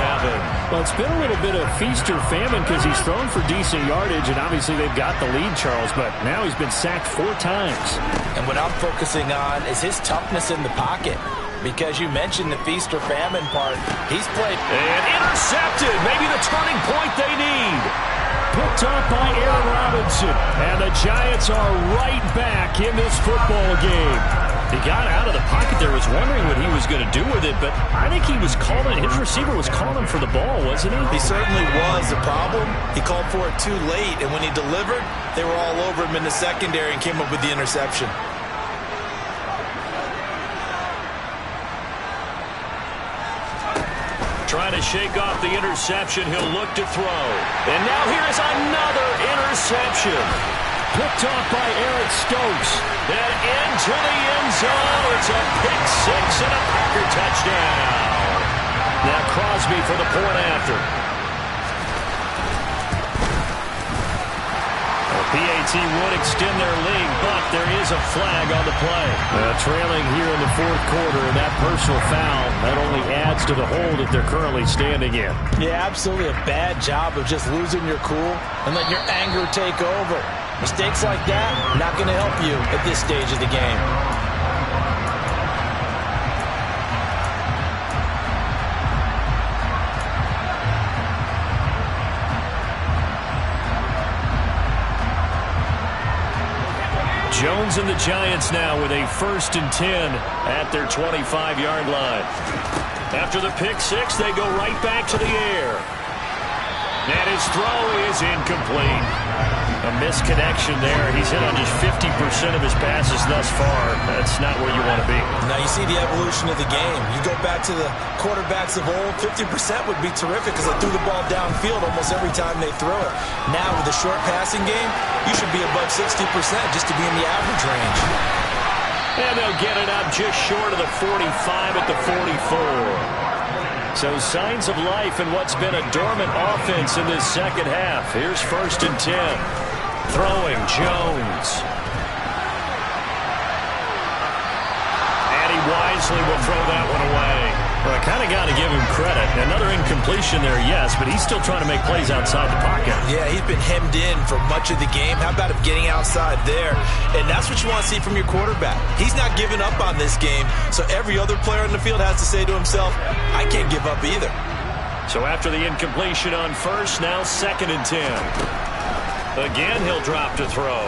Speaker 3: Well, it's been a little bit of feast or famine because he's thrown for decent yardage, and obviously they've got the lead, Charles, but now he's been sacked 4 times.
Speaker 4: And what I'm focusing on is his toughness in the pocket. Because you mentioned the feast or famine part. He's played.
Speaker 5: And intercepted. Maybe the turning point they need.
Speaker 3: Picked off by Aaron Robinson. And the Giants are right back in this football game.
Speaker 5: He got out of the pocket there, was wondering what he was going to do with it, but I think he was calling, his receiver was calling for the ball, wasn't he?
Speaker 4: He certainly was. The problem, he called for it too late, and when he delivered, they were all over him in the secondary and came up with the interception.
Speaker 5: Trying to shake off the interception, he'll look to throw. And now here is another interception.
Speaker 3: Picked off by Eric Stokes.
Speaker 5: And into the end zone. It's a pick 6 and a Packer touchdown. Now Crosby for the point after. PAT would extend their lead, but there is a flag on the play.
Speaker 3: Trailing here in the 4th quarter, and that personal foul, that only adds to the hole that they're currently standing in.
Speaker 4: Yeah, absolutely a bad job of just losing your cool and letting your anger take over. Mistakes like that, not going to help you at this stage of the game.
Speaker 5: Jones and the Giants now with a 1st and 10 at their 25-yard line. After the pick 6, they go right back to the air. And his throw is incomplete. A misconnection there. He's hit on just 50% of his passes thus far. That's not where you want to be.
Speaker 4: Now you see the evolution of the game. You go back to the quarterbacks of old, 50% would be terrific because they threw the ball downfield almost every time they throw it. Now with the short passing game, you should be above 60% just to be in the average range.
Speaker 5: And they'll get it up just short of the 45 at the 44. So signs of life in what's been a dormant offense in this second half. Here's 1st and 10. Throwing Jones. And he wisely will throw that one away. Well, I kind of got to give him credit. Another incompletion there, yes, but he's still trying to make plays outside the pocket.
Speaker 4: Yeah, he's been hemmed in for much of the game. How about him getting outside there? And that's what you want to see from your quarterback. He's not giving up on this game, so every other player in the field has to say to himself, I can't give up either.
Speaker 5: So after the incompletion on 1st, now 2nd and 10. Again, he'll drop to throw.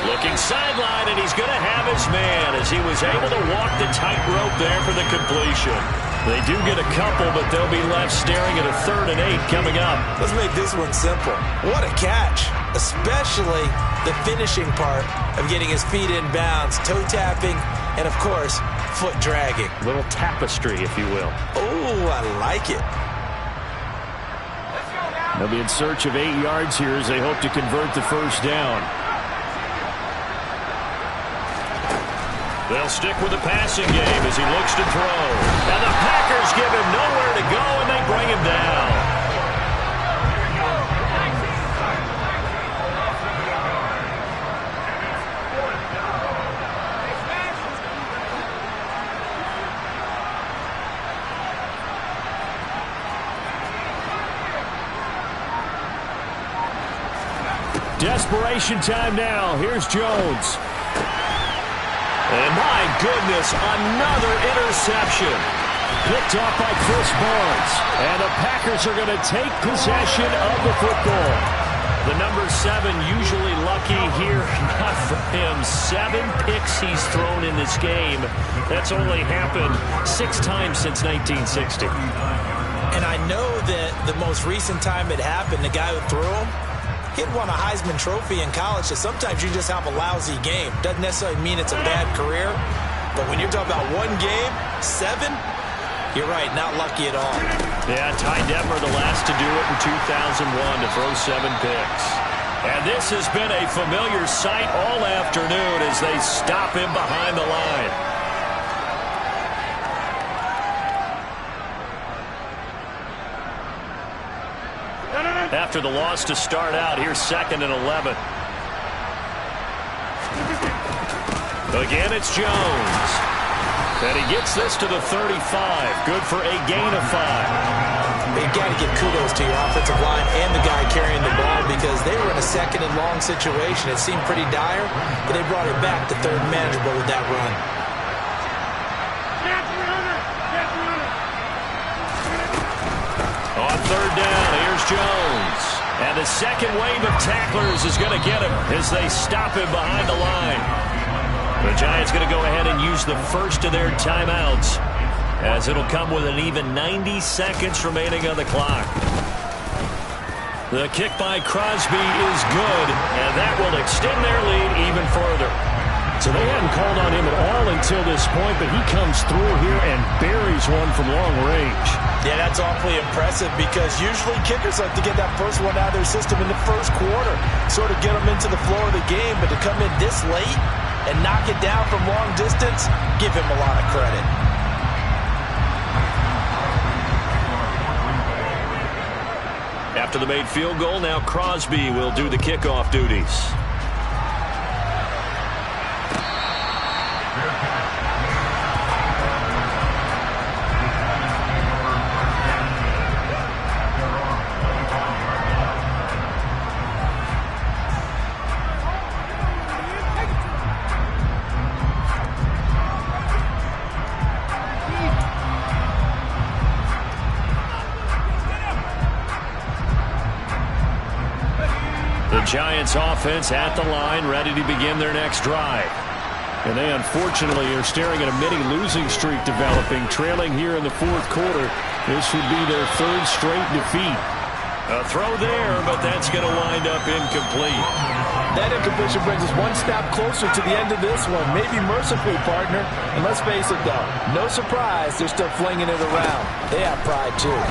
Speaker 5: Looking sideline, and he's going to have his man as he was able to walk the tightrope there for the completion. They do get a couple, but they'll be left staring at a 3rd and 8 coming up.
Speaker 4: Let's make this one simple. What a catch, especially the finishing part of getting his feet in bounds, toe tapping, and, of course, foot dragging.
Speaker 3: A little tapestry, if you will.
Speaker 4: Oh, I like it.
Speaker 3: They'll be in search of 8 yards here as they hope to convert the 1st down.
Speaker 5: They'll stick with the passing game as he looks to throw. And the Packers give him nowhere to go, and they bring him down.
Speaker 3: Desperation time now. Here's Jones.
Speaker 5: And my goodness, another interception.
Speaker 3: Picked off by Chris Barnes. And the Packers are going to take possession of the football.
Speaker 5: The number 7 usually lucky here. Not for him. 7 picks he's thrown in this game. That's only happened 6 times since 1960.
Speaker 4: And I know that the most recent time it happened, the guy who threw him, he'd won a Heisman Trophy in college, so sometimes you just have a lousy game. Doesn't necessarily mean it's a bad career, but when you're talking about one game, 7, you're right, not lucky at all.
Speaker 5: Yeah, Ty Detmer the last to do it in 2001 to throw 7 picks. And this has been a familiar sight all afternoon as they stop him behind the line. After the loss to start out, here's 2nd and 11. Again, it's Jones. And he gets this to the 35. Good for a gain of 5.
Speaker 4: You've got to give kudos to your offensive line and the guy carrying the ball because they were in a 2nd and long situation. It seemed pretty dire, but they brought it back to 3rd and manageable with that run.
Speaker 5: On 3rd down, here's Jones. And the second wave of tacklers is going to get him as they stop him behind the line. The Giants going to go ahead and use the first of their timeouts as it'll come with an even 90 seconds remaining on the clock. The kick by Crosby is good, and that will extend their lead even further.
Speaker 3: So they hadn't called on him at all until this point, but he comes through here and buries one from long range.
Speaker 4: Yeah, that's awfully impressive because usually kickers like to get that first one out of their system in the first quarter, sort of get them into the flow of the game, but to come in this late and knock it down from long distance, give him a lot of credit.
Speaker 5: After the made field goal, now Crosby will do the kickoff duties. Giants offense at the line, ready to begin their next drive.
Speaker 3: And they unfortunately are staring at a mini losing streak developing, trailing here in the 4th quarter. This would be their 3rd straight defeat.
Speaker 5: A throw there, but that's going to wind up incomplete.
Speaker 4: That incompletion brings us one step closer to the end of this one. Maybe mercifully, partner. And let's face it, though, no surprise, they're still flinging it around. They have pride, too.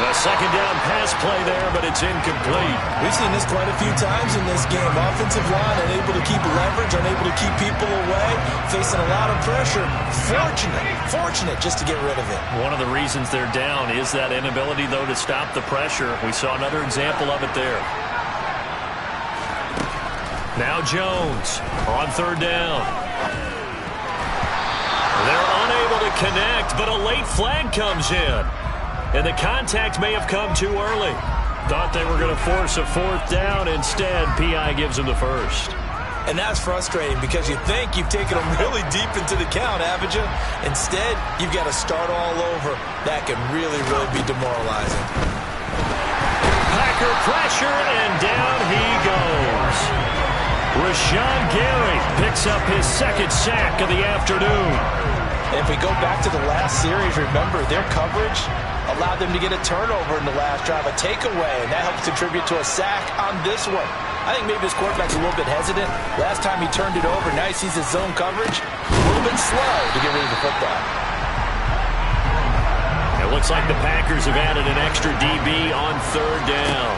Speaker 5: A 2nd down pass play there, but it's incomplete.
Speaker 4: We've seen this quite a few times in this game. Offensive line unable to keep leverage, unable to keep people away, facing a lot of pressure. Fortunate just to get rid of it.
Speaker 5: One of the reasons they're down is that inability, though, to stop the pressure. We saw another example of it there. Now Jones on 3rd down. They're unable to connect, but a late flag comes in. And the contact may have come too early. Thought they were going to force a 4th down. Instead, P.I. gives them the first.
Speaker 4: And that's frustrating because you think you've taken them really deep into the count, haven't you? Instead, you've got to start all over. That can really be demoralizing.
Speaker 5: Packer pressure, and down he goes. Rashawn Gary picks up his 2nd sack of the afternoon.
Speaker 4: If we go back to the last series, remember, their coverage allowed them to get a turnover in the last drive, a takeaway, and that helps contribute to a sack on this one. I think maybe this quarterback's a little bit hesitant. Last time he turned it over, now he sees his zone coverage. A little bit slow to get rid of the football.
Speaker 5: It looks like the Packers have added an extra DB on 3rd down.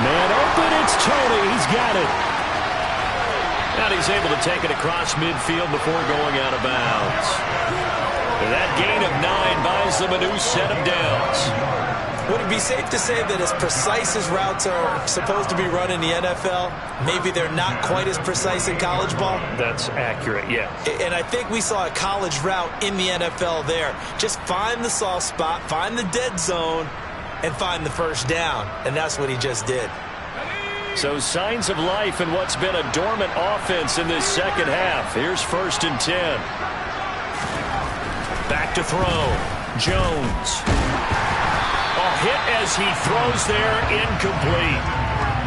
Speaker 3: Man open, it's Tony. He's got it.
Speaker 5: And he's able to take it across midfield before going out of bounds. That gain of 9 buys them a new set of downs.
Speaker 4: Would it be safe to say that as precise as routes are supposed to be run in the NFL, maybe they're not quite as precise in college ball?
Speaker 3: That's accurate, yeah.
Speaker 4: And I think we saw a college route in the NFL there. Just find the soft spot, find the dead zone, and find the first down. And that's what he just did.
Speaker 3: So signs of life in what's been a dormant offense in this second half. Here's 1st and 10. Back to throw. Jones. A hit as he throws there, incomplete.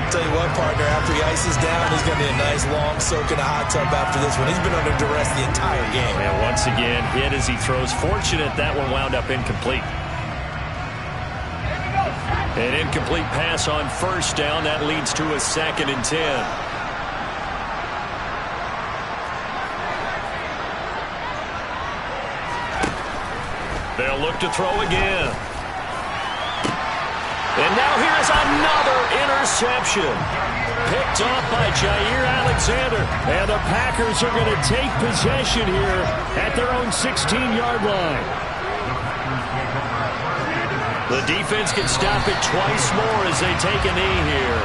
Speaker 4: Tell you what, partner, after he ices down, he's going to be a nice long soak in a hot tub after this one. He's been under duress the entire game.
Speaker 3: And once again, hit as he throws. Fortunate that one wound up incomplete. An incomplete pass on 1st down. That leads to a 2nd and 10. They'll look to throw again. And now here's another interception. Picked off by Jair Alexander. And the Packers are going to take possession here at their own 16-yard line. The defense can stop it twice more as they take a knee here.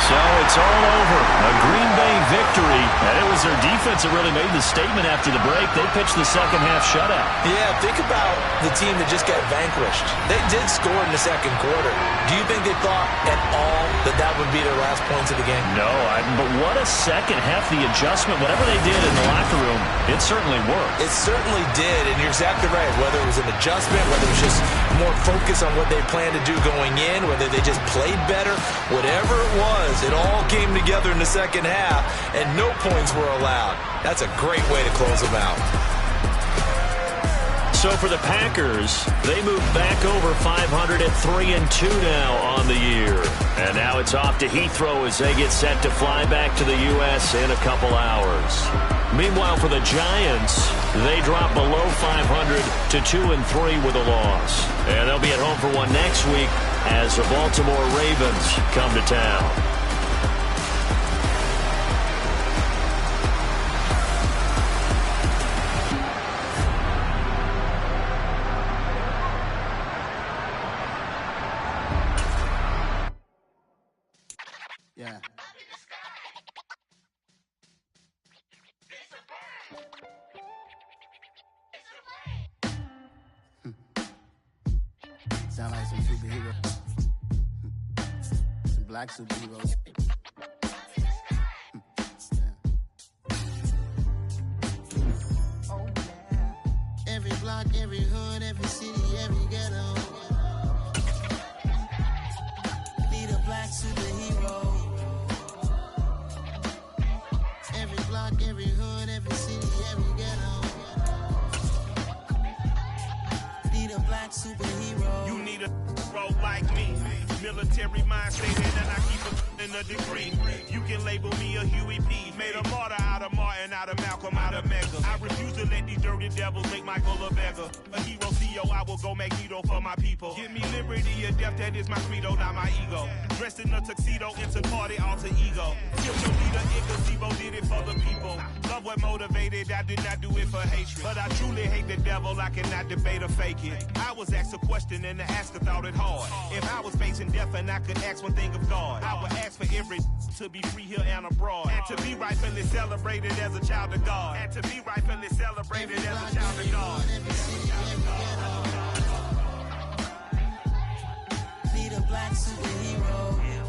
Speaker 3: So it's all over. A Green Bay victory. And it was their defense that really made the statement after the break. They pitched the second half shutout.
Speaker 4: Yeah, think about the team that just got vanquished. They did score in the second quarter. Do you think they thought at all that that would be their last points of the game?
Speaker 3: No, but what a second half. The adjustment, whatever they did in the locker room, it certainly worked.
Speaker 4: It certainly did, and you're exactly right. Whether it was an adjustment, whether it was just more focus on what they planned to do going in, whether they just played better, whatever it was, it all came together in the second half, and no points were allowed. That's a great way to close them out.
Speaker 3: So for the Packers, they move back over 500 at 3-2 now on the year. And now it's off to Heathrow as they get set to fly back to the U.S. in a couple hours. Meanwhile, for the Giants, they drop below 500 to 2-3 with a loss. And they'll be at home for one next week as the Baltimore Ravens come to town.
Speaker 6: Yeah. Sound like some superheroes. Some black superheroes. Oh, yeah. Every block, every hood, every city, every ghetto. Need a black superhero. Every block, every hood, every city, every ghetto. Need a black superhero.
Speaker 7: You need a hero like me. Military mindset and I keep it in a degree. You can label me a Huey P. Made a martyr out of Martin, out of Malcolm, out of Mega. I refuse to let these dirty devils make Michael a beggar. A hero CEO, I will go Magneto for my people. Give me liberty or death, that is my credo, not my ego. Dressed in a tuxedo, into party, alter ego. Kill your leader, Igazebo did it for the people. Love what motivated, I did not do it for hatred. But I truly hate the devil, I cannot debate or fake it. I was asked a question and the asker thought it hard. If I was facing death and I could ask one thing of God, I would ask for every to be free here and abroad. And to be rightfully celebrated as a child of God. And to be rightfully celebrated as a child of God.
Speaker 6: Need a black superhero.